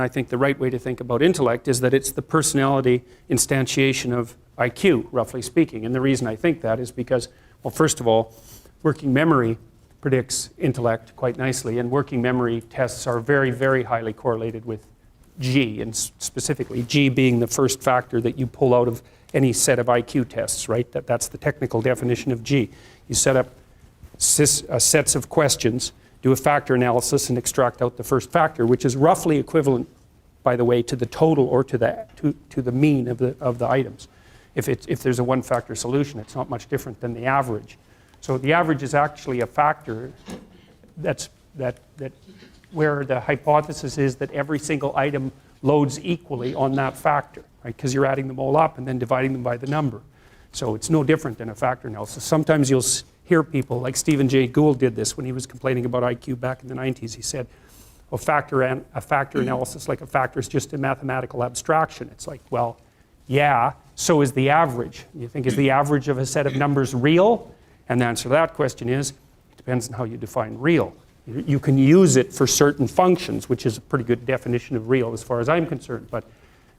I think the right way to think about intellect is that it's the personality instantiation of IQ, roughly speaking. And the reason I think that is because, well, first of all, working memory predicts intellect quite nicely, and working memory tests are very, very highly correlated with G, and specifically G being the first factor that you pull out of any set of IQ tests, right? That's the technical definition of G. You set up sets of questions, do a factor analysis, and extract out the first factor, which is roughly equivalent, by the way, to the total or to the mean of the items. If there's a one-factor solution, it's not much different than the average. So the average is actually a factor where the hypothesis is that every single item loads equally on that factor, right? Because you're adding them all up and then dividing them by the number. So it's no different than a factor analysis. Sometimes you'll hear people, like Stephen Jay Gould did this when he was complaining about IQ back in the 90s. He said, a factor analysis, like a factor, is just a mathematical abstraction. It's like, well, yeah, so is the average. You think, is the average of a set of numbers real? And the answer to that question is, it depends on how you define real. You can use it for certain functions, which is a pretty good definition of real as far as I'm concerned. But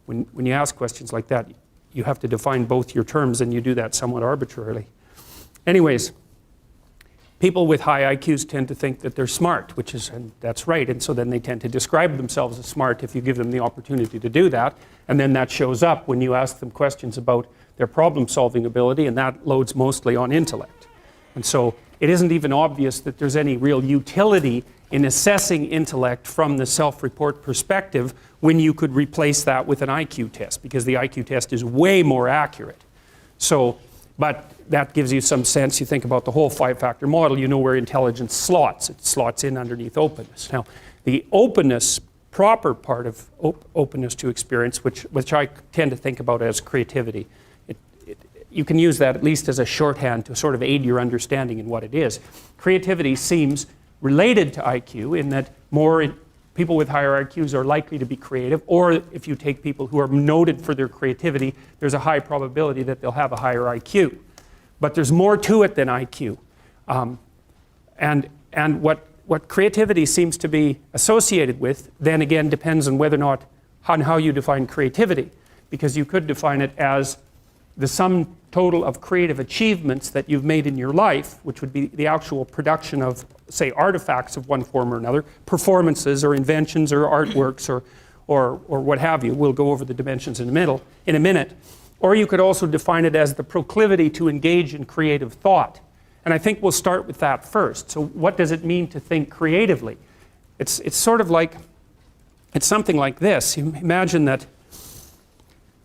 when you ask questions like that, you have to define both your terms, and you do that somewhat arbitrarily. Anyways, people with high IQs tend to think that they're smart, and that's right. And so then they tend to describe themselves as smart if you give them the opportunity to do that. And then that shows up when you ask them questions about their problem-solving ability, and that loads mostly on intellect. And so it isn't even obvious that there's any real utility in assessing intellect from the self-report perspective when you could replace that with an IQ test, because the IQ test is way more accurate. So, but that gives you some sense. You think about the whole five-factor model, you know where intelligence slots. It slots in underneath openness. Now, the openness, proper part of openness to experience, which I tend to think about as creativity, you can use that at least as a shorthand to sort of aid your understanding in what it is. Creativity seems related to IQ in that people with higher IQs are likely to be creative, or if you take people who are noted for their creativity, there's a high probability that they'll have a higher IQ. But there's more to it than IQ. And what creativity seems to be associated with, then again, depends on whether or not, on how you define creativity. Because you could define it as the sum total of creative achievements that you've made in your life, which would be the actual production of, say, artifacts of one form or another, performances or inventions or artworks or what have you. We'll go over the dimensions in a minute. Or you could also define it as the proclivity to engage in creative thought. And I think we'll start with that first. So what does it mean to think creatively? It's sort of like, it's something like this. You imagine that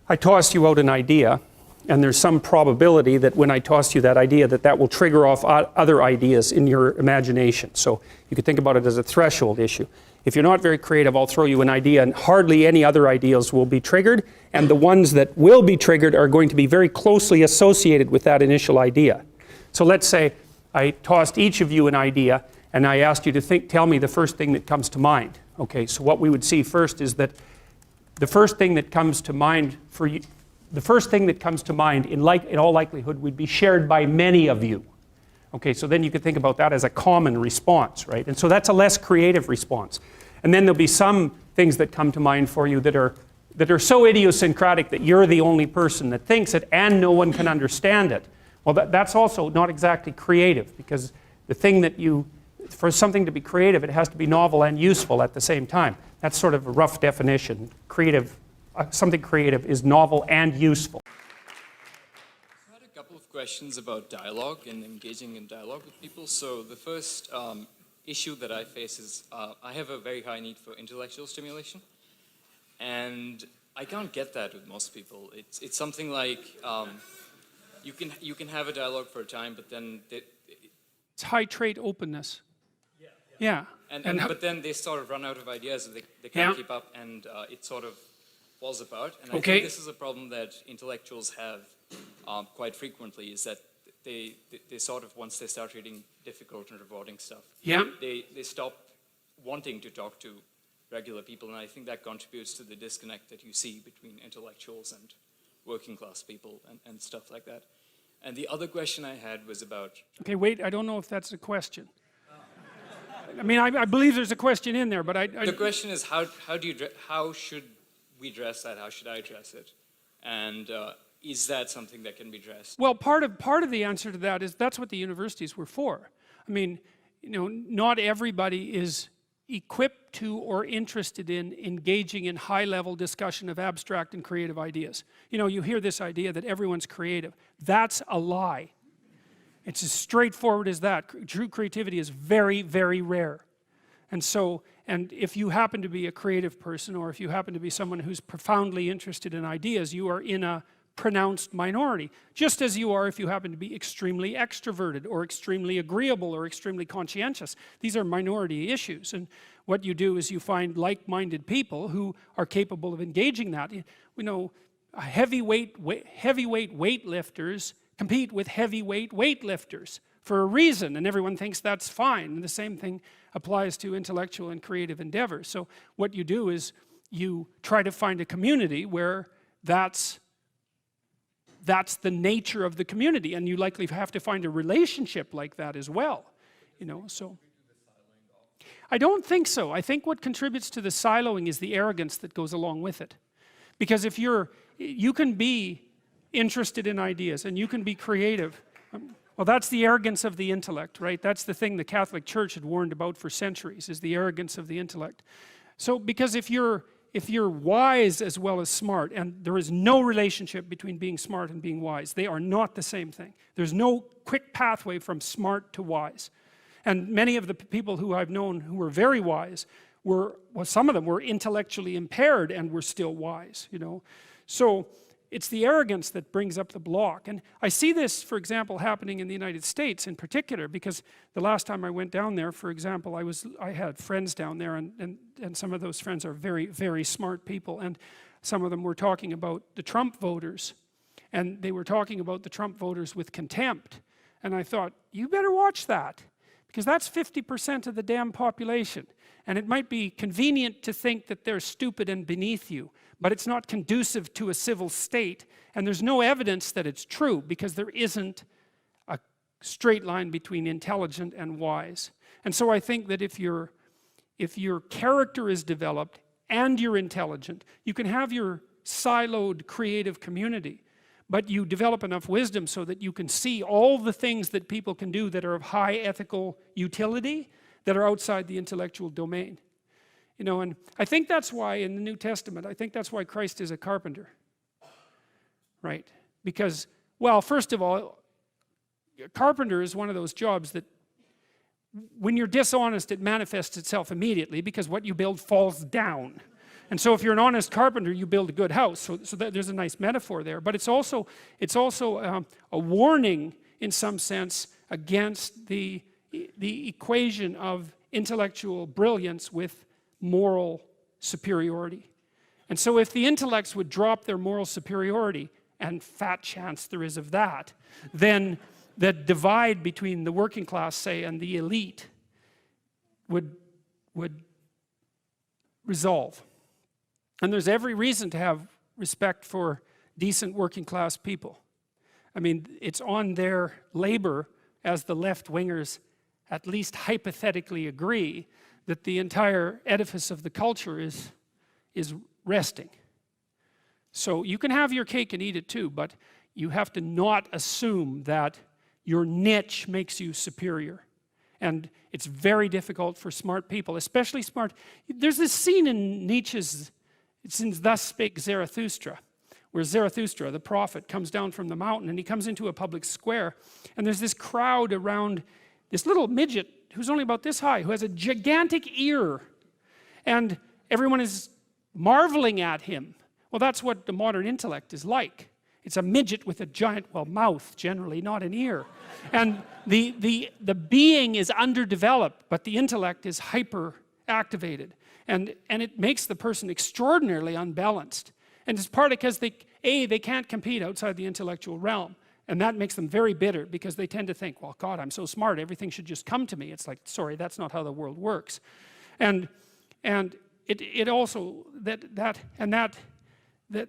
I tossed you out an idea, and there's some probability that when I toss you that idea, that will trigger off other ideas in your imagination. So you could think about it as a threshold issue. If you're not very creative, I'll throw you an idea, and hardly any other ideas will be triggered, and the ones that will be triggered are going to be very closely associated with that initial idea. So let's say I tossed each of you an idea, and I asked you to tell me the first thing that comes to mind. Okay, so what we would see first is that the first thing that comes to mind for you, the first thing that comes to mind in all likelihood would be shared by many of you. Okay, so then you could think about that as a common response, right? And so that's a less creative response. And then there'll be some things that come to mind for you that are so idiosyncratic that you're the only person that thinks it and no one can understand it. Well, that's also not exactly creative, because the thing that for something to be creative, it has to be novel and useful at the same time. That's sort of a rough definition. Something creative is novel and useful. I had a couple of questions about dialogue and engaging in dialogue with people. So the first issue that I face is I have a very high need for intellectual stimulation, and I can't get that with most people. It's something like you can have a dialogue for a time, but then it's high trait openness. Yeah. But then they sort of run out of ideas, and they can't keep up, and it sort of falls apart. And I think this is a problem that intellectuals have quite frequently, is that they sort of, once they start reading difficult and rewarding stuff, they stop wanting to talk to regular people, and I think that contributes to the disconnect that you see between intellectuals and working class people and stuff like that. And the other question I had was about... Okay, wait, I don't know if that's a question. I mean, I believe there's a question in there, but the question is how should we dress that? How should I dress it? And is that something that can be dressed? Well, part of the answer to that is that's what the universities were for. I mean, not everybody is equipped to or interested in engaging in high-level discussion of abstract and creative ideas. You hear this idea that everyone's creative. That's a lie. It's as straightforward as that. True creativity is very, very rare. And if you happen to be a creative person, or if you happen to be someone who's profoundly interested in ideas, you are in a pronounced minority, just as you are if you happen to be extremely extroverted or extremely agreeable or extremely conscientious. These are minority issues, and what you do is you find like-minded people who are capable of engaging that. Heavyweight weightlifters compete with heavyweight weightlifters for a reason, and everyone thinks that's fine, and the same thing applies to intellectual and creative endeavors. So what you do is you try to find a community where that's the nature of the community, and you likely have to find a relationship like that as well. So I don't think so. I think what contributes to the siloing is the arrogance that goes along with it. Because if you can be interested in ideas and you can be creative, well, that's the arrogance of the intellect, right? That's the thing the Catholic Church had warned about for centuries, is the arrogance of the intellect. So because if you're wise as well as smart, and there is no relationship between being smart and being wise, they are not the same thing. There's no quick pathway from smart to wise. And many of the people who I've known who were very wise some of them were intellectually impaired and were still wise, So it's the arrogance that brings up the block. And I see this, for example, happening in the United States in particular, because the last time I went down there, for example, I had friends down there, and some of those friends are very, very smart people, and some of them were talking about the Trump voters, and they were talking about the Trump voters with contempt. And I thought, you better watch that, because that's 50% of the damn population. And it might be convenient to think that they're stupid and beneath you, but it's not conducive to a civil state, and there's no evidence that it's true, because there isn't a straight line between intelligent and wise. And so I think that if your character is developed and you're intelligent, you can have your siloed creative community, but you develop enough wisdom so that you can see all the things that people can do that are of high ethical utility that are outside the intellectual domain. And I think that's why in the New Testament, I think that's why Christ is a carpenter, right? Because, well, first of all, a carpenter is one of those jobs that when you're dishonest, it manifests itself immediately, because what you build falls down. And so if you're an honest carpenter, you build a good house. So there's a nice metaphor there. But it's also a warning, in some sense, against the equation of intellectual brilliance with moral superiority. And so if the intellects would drop their moral superiority, and fat chance there is of that, then the divide between the working class, say, and the elite would resolve. And there's every reason to have respect for decent working class people. I mean, it's on their labor, as the left-wingers at least hypothetically agree, that the entire edifice of the culture is resting. So you can have your cake and eat it too, but you have to not assume that your niche makes you superior. And it's very difficult for smart people, especially smart. There's this scene in Nietzsche's, it's in Thus Spake Zarathustra, where Zarathustra, the prophet, comes down from the mountain, and he comes into a public square, and there's this crowd around this little midget who's only about this high, who has a gigantic ear, and everyone is marveling at him. Well, that's what the modern intellect is like. It's a midget with a giant, well, mouth generally, not an ear. And the being is underdeveloped, but the intellect is hyper activated. And it makes the person extraordinarily unbalanced. And it's partly because they can't compete outside the intellectual realm. And that makes them very bitter, because they tend to think, well, God, I'm so smart, everything should just come to me. It's like, sorry, that's not how the world works. And it also, that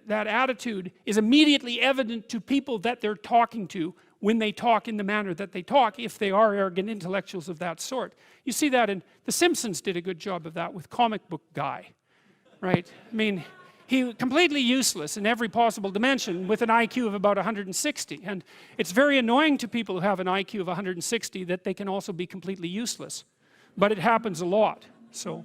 attitude is immediately evident to people that they're talking to when they talk in the manner that they talk, if they are arrogant intellectuals of that sort. You see that in The Simpsons did a good job of that with Comic Book Guy, right? I mean, he completely useless in every possible dimension with an IQ of about 160, and it's very annoying to people who have an IQ of 160 that they can also be completely useless, but it happens a lot. So